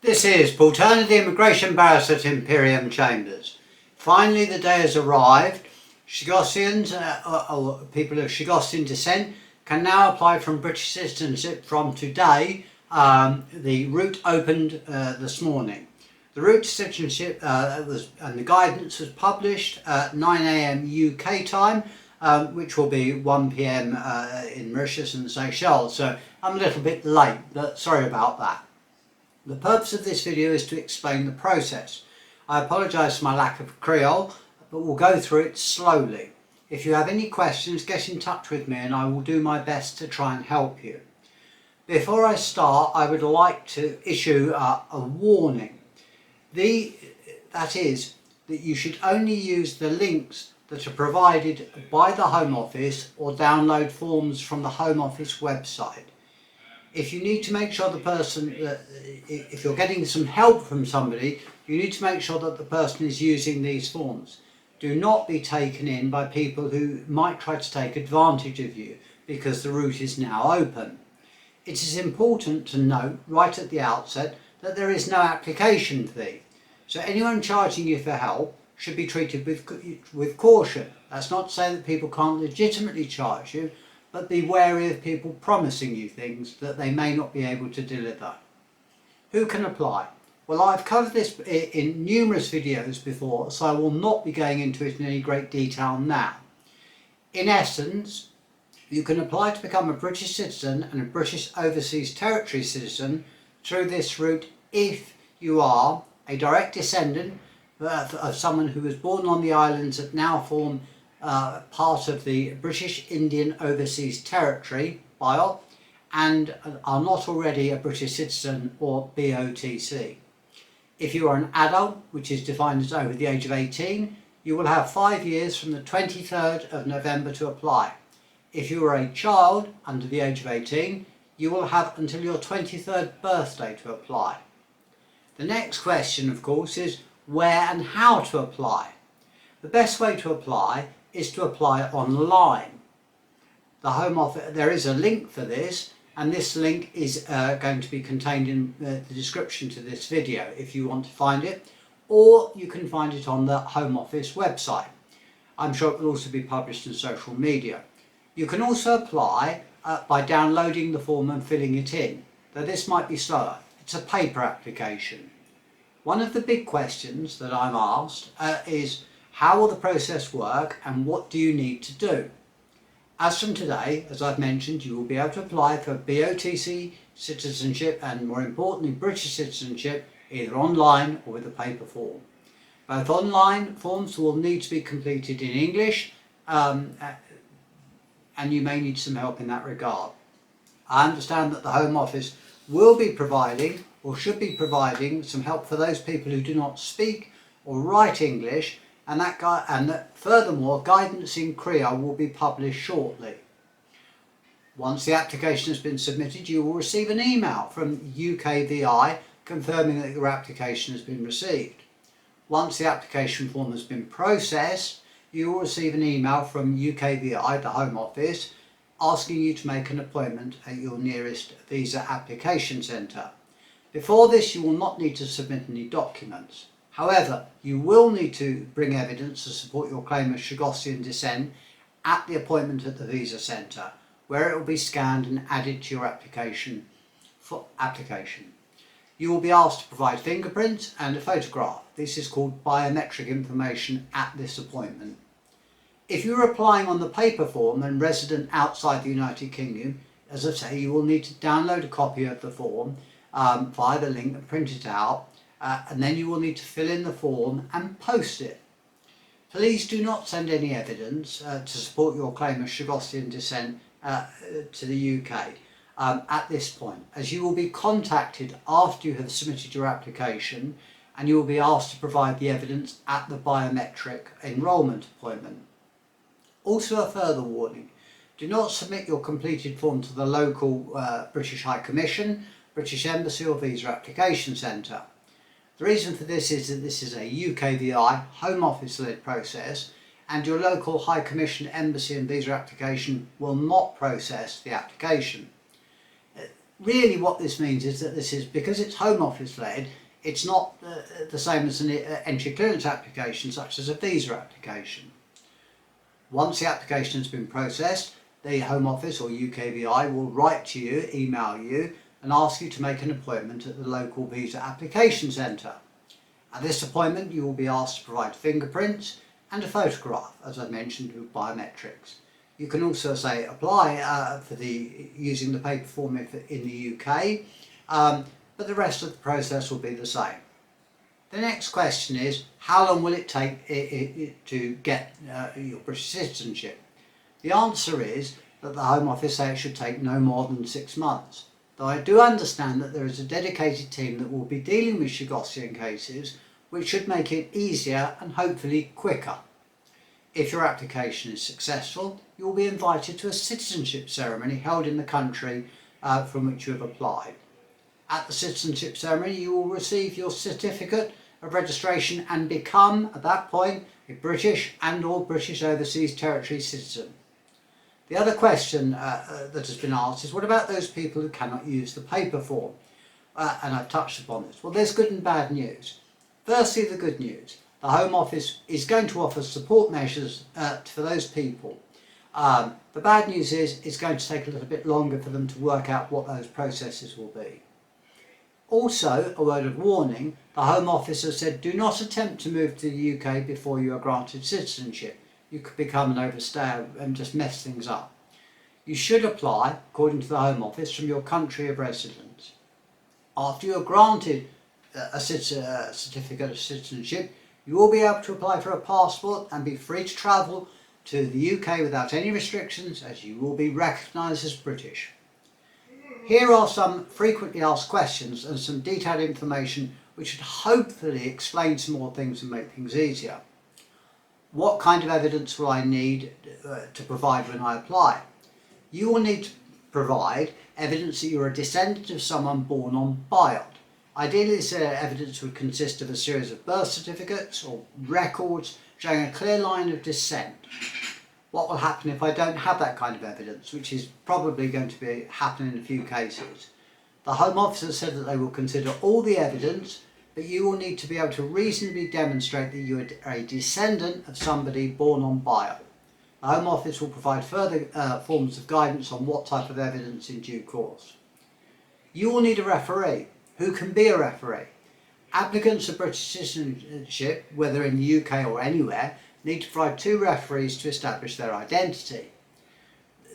This is Paul Turner, the Immigration Barrister at Imperium Chambers. Finally, the day has arrived. Chagossians, or people of Chagossian descent, can now apply for British citizenship from today. The route opened this morning. The route to citizenship and the guidance was published at 9 AM UK time, which will be 1 PM in Mauritius and the Seychelles. So I'm a little bit late, but sorry about that. The purpose of this video is to explain the process. I apologise for my lack of Creole, but we'll go through it slowly. If you have any questions, get in touch with me and I will do my best to try and help you. Before I start, I would like to issue a warning. That is, that you should only use the links that are provided by the Home Office or download forms from the Home Office website. If you need to make sure the person, if you're getting some help from somebody, you need to make sure that the person is using these forms. Do not be taken in by people who might try to take advantage of you because the route is now open. It is important to note right at the outset that there is no application fee. So anyone charging you for help should be treated with caution. That's not to say that people can't legitimately charge you, but be wary of people promising you things that they may not be able to deliver. Who can apply? Well, I've covered this in numerous videos before, so I will not be going into it in any great detail now. In essence, you can apply to become a British citizen and a British Overseas Territory citizen through this route if you are a direct descendant of someone who was born on the islands that now form part of the British Indian Overseas Territory, BIOT, and are not already a British citizen or BOTC. If you are an adult, which is defined as over the age of 18, you will have 5 years from the 23rd of November to apply. If you are a child under the age of 18, you will have until your 23rd birthday to apply. The next question, of course, is where and how to apply. The best way to apply is to apply online. The Home Office, there is a link for this, and this link is going to be contained in the description to this video if you want to find it, or you can find it on the Home Office website. I'm sure it will also be published in social media. You can also apply by downloading the form and filling it in, though this might be slower. It's a paper application. One of the big questions that I'm asked is how will the process work and what do you need to do? As from today, as I've mentioned, you will be able to apply for BOTC citizenship and, more importantly, British citizenship either online or with a paper form. Both online forms will need to be completed in English and you may need some help in that regard. I understand that the Home Office will be providing or should be providing some help for those people who do not speak or write English, and that furthermore guidance in Creole will be published shortly. Once the application has been submitted, you will receive an email from UKVI confirming that your application has been received. Once the application form has been processed, you will receive an email from UKVI, the Home Office, asking you to make an appointment at your nearest visa application centre. Before this, you will not need to submit any documents. However, you will need to bring evidence to support your claim of Chagossian descent at the appointment at the visa centre, where it will be scanned and added to your application for application. You will be asked to provide fingerprints and a photograph. This is called biometric information at this appointment. If you're applying on the paper form and resident outside the United Kingdom, as I say, you will need to download a copy of the form via the link and print it out, and then you will need to fill in the form and post it. Please do not send any evidence to support your claim of Chagossian descent to the UK at this point, as you will be contacted after you have submitted your application and you will be asked to provide the evidence at the biometric enrolment appointment. Also, a further warning, do not submit your completed form to the local British High Commission, British Embassy or Visa Application Centre. The reason for this is that this is a UKVI Home Office led process and your local High Commission, Embassy and Visa application will not process the application. really what this means is that this is, because it's Home Office led, it's not the same as an entry clearance application such as a visa application. Once the application has been processed, the Home Office or UKVI will write to you, email you, and ask you to make an appointment at the local visa application centre. At this appointment you will be asked to provide fingerprints and a photograph, as I mentioned, with biometrics. You can also say apply using the paper form in the UK, but the rest of the process will be the same. The next question is, how long will it take to get your British citizenship? The answer is that the Home Office say it should take no more than 6 months. Though I do understand that there is a dedicated team that will be dealing with Chagossian cases, which should make it easier and hopefully quicker. If your application is successful, you will be invited to a citizenship ceremony held in the country from which you have applied. At the citizenship ceremony, you will receive your certificate of registration and become, at that point, a British and/or British Overseas Territory citizen. The other question that has been asked is, what about those people who cannot use the paper form? And I've touched upon this. Well, there's good and bad news. Firstly, the good news. The Home Office is going to offer support measures for those people. The bad news is it's going to take a little bit longer for them to work out what those processes will be. Also, a word of warning, the Home Office has said do not attempt to move to the UK before you are granted citizenship. You could become an overstayer and just mess things up. You should apply, according to the Home Office, from your country of residence. After you are granted a certificate of citizenship, you will be able to apply for a passport and be free to travel to the UK without any restrictions, as you will be recognised as British. Here are some frequently asked questions and some detailed information which should hopefully explain some more things and make things easier. What kind of evidence will I need to provide when I apply? You will need to provide evidence that you're a descendant of someone born on BIOT. Ideally, this evidence would consist of a series of birth certificates or records showing a clear line of descent. What will happen if I don't have that kind of evidence, which is probably going to be happening in a few cases? The Home Office has said that they will consider all the evidence, but you will need to be able to reasonably demonstrate that you are a descendant of somebody born on BIOT. The Home Office will provide further forms of guidance on what type of evidence in due course. You will need a referee. Who can be a referee? Applicants for British citizenship, whether in the UK or anywhere, need to provide 2 referees to establish their identity.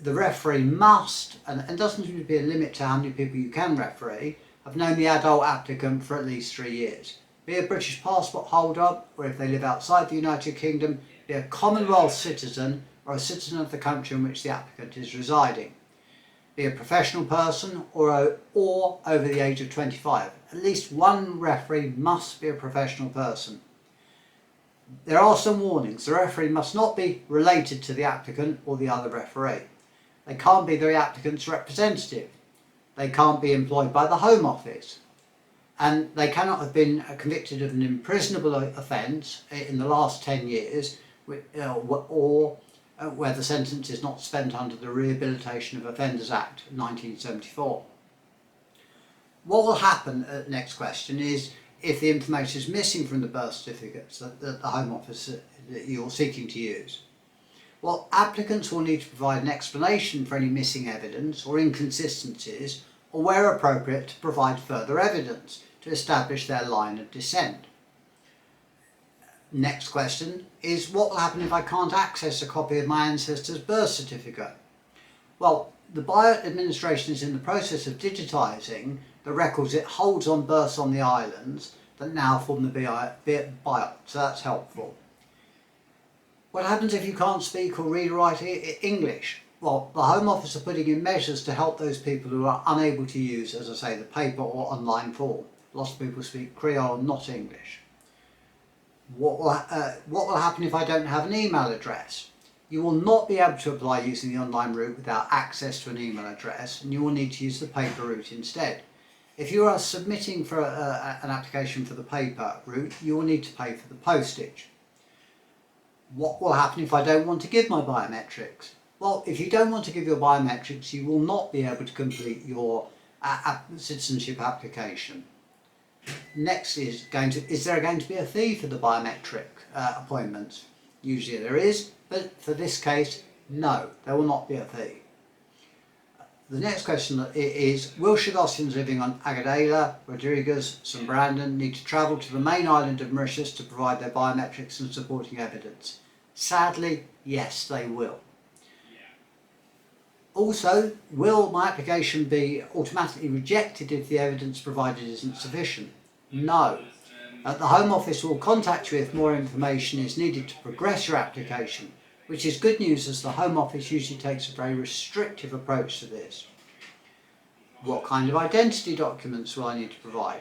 The referee must, and doesn't need to be a limit to how many people you can referee, have known the adult applicant for at least 3 years. Be a British passport holder, or if they live outside the United Kingdom, be a Commonwealth citizen or a citizen of the country in which the applicant is residing. Be a professional person or over the age of 25. At least one referee must be a professional person. There are some warnings. The referee must not be related to the applicant or the other referee. They can't be the applicant's representative. They can't be employed by the Home Office. And they cannot have been convicted of an imprisonable offence in the last 10 years or where the sentence is not spent under the Rehabilitation of Offenders Act 1974. What will happen, next question, is if the information is missing from the birth certificates that the Home Office that you're seeking to use? Well, applicants will need to provide an explanation for any missing evidence or inconsistencies, or where appropriate to provide further evidence to establish their line of descent. Next question is, what will happen if I can't access a copy of my ancestor's birth certificate? Well, the BIOT administration is in the process of digitising the records it holds on births on the islands that now form the BIOT, so that's helpful. What happens if you can't speak or read or write English? Well, the Home Office are putting in measures to help those people who are unable to use, as I say, the paper or online form. Lots of people speak Creole, not English. What will happen if I don't have an email address? You will not be able to apply using the online route without access to an email address, and you will need to use the paper route instead. If you are submitting for an application for the paper route, you will need to pay for the postage. What will happen if I don't want to give my biometrics? Well, if you don't want to give your biometrics, you will not be able to complete your citizenship application. Next is there going to be a fee for the biometric appointments? Usually there is, but for this case, no, there will not be a fee. The next question is, will Chagossians living on Agadela, Rodriguez, St Brandon need to travel to the main island of Mauritius to provide their biometrics and supporting evidence? Sadly, yes, they will. Also, will my application be automatically rejected if the evidence provided isn't sufficient? No. The Home Office will contact you if more information is needed to progress your application, which is good news as the Home Office usually takes a very restrictive approach to this. What kind of identity documents will I need to provide?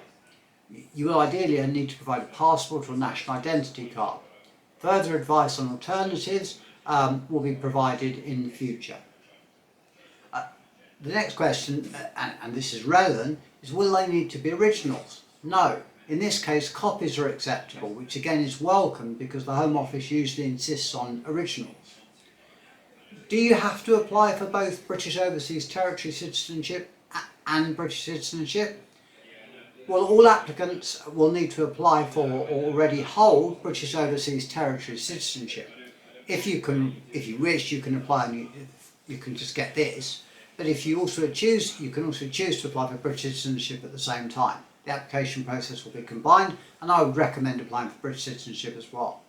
You will ideally need to provide a passport or national identity card. Further advice on alternatives will be provided in the future. The next question, and this is relevant, is will they need to be originals? No. In this case, copies are acceptable, which again is welcome because the Home Office usually insists on originals. Do you have to apply for both British Overseas Territory citizenship and British citizenship? Well, all applicants will need to apply for or already hold British Overseas Territory citizenship. If you wish, you can apply and you can just get this. But if you can also choose to apply for British citizenship at the same time. The application process will be combined, and I would recommend applying for British citizenship as well.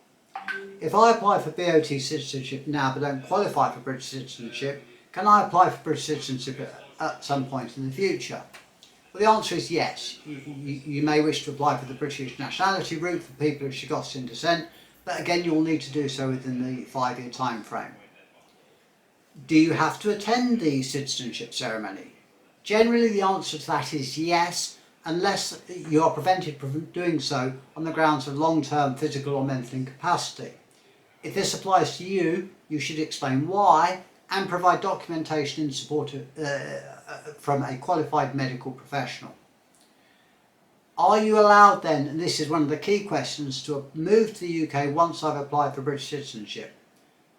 If I apply for BIOT citizenship now but don't qualify for British citizenship, can I apply for British citizenship at some point in the future? Well, the answer is yes. You may wish to apply for the British nationality route for people of Chagossian descent, but again you'll need to do so within the 5-year time frame. Do you have to attend the citizenship ceremony? Generally the answer to that is yes, unless you are prevented from doing so on the grounds of long-term physical or mental incapacity. If this applies to you, you should explain why and provide documentation in support from a qualified medical professional. Are you allowed then, and this is one of the key questions, to move to the UK once I've applied for British citizenship?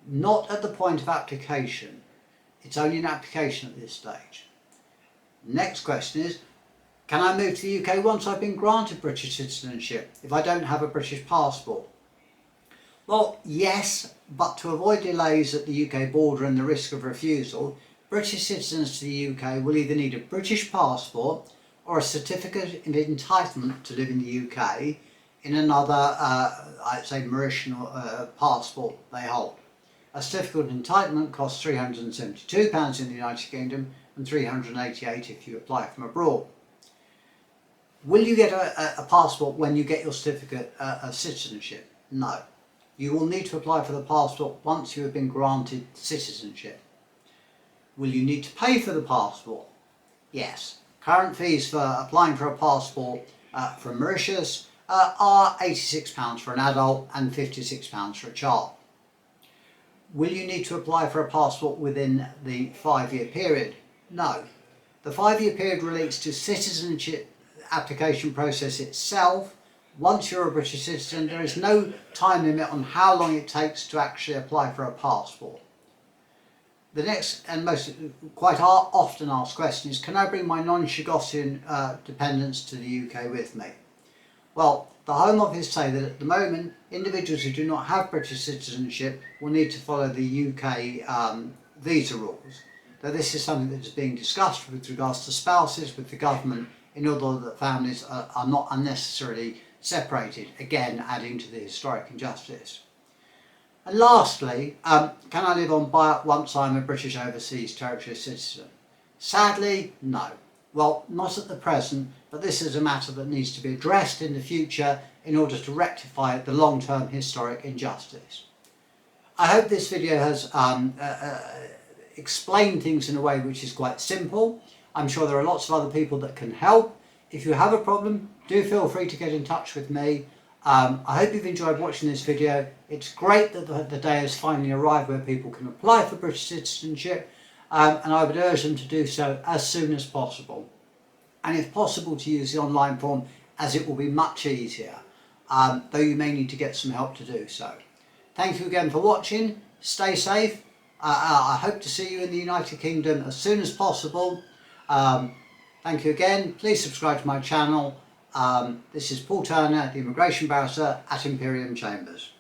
Not at the point of application. It's only an application at this stage. Next question is, can I move to the UK once I've been granted British citizenship if I don't have a British passport? Well, yes, but to avoid delays at the UK border and the risk of refusal, British citizens to the UK will either need a British passport or a certificate of entitlement to live in the UK in another, I'd say, Mauritian passport they hold. A certificate of entitlement costs £372 in the United Kingdom and £388 if you apply from abroad. Will you get a passport when you get your certificate of citizenship? No. You will need to apply for the passport once you have been granted citizenship. Will you need to pay for the passport? Yes. Current fees for applying for a passport from Mauritius are £86 for an adult and £56 for a child. Will you need to apply for a passport within the 5-year period? No. The 5-year period relates to citizenship application process itself. Once you're a British citizen, there is no time limit on how long it takes to actually apply for a passport. The next and most quite often asked question is, can I bring my non-Chagossian dependents to the UK with me? Well, the Home Office say that at the moment, individuals who do not have British citizenship will need to follow the UK visa rules. Though this is something that is being discussed with regards to spouses with the government in order that families are not unnecessarily separated, again adding to the historic injustice. And lastly, can I live on BIOT once I'm a British Overseas Territory citizen? Sadly, no. Well, not at the present, but this is a matter that needs to be addressed in the future in order to rectify the long-term historic injustice. I hope this video has explained things in a way which is quite simple. I'm sure there are lots of other people that can help. If you have a problem, do feel free to get in touch with me. I hope you've enjoyed watching this video. It's great that the day has finally arrived where people can apply for British citizenship, and I would urge them to do so as soon as possible. And if possible, to use the online form, as it will be much easier, though you may need to get some help to do so. Thank you again for watching. Stay safe. I hope to see you in the United Kingdom as soon as possible. Thank you again. Please subscribe to my channel. This is Paul Turner, the Immigration Barrister at Imperium Chambers.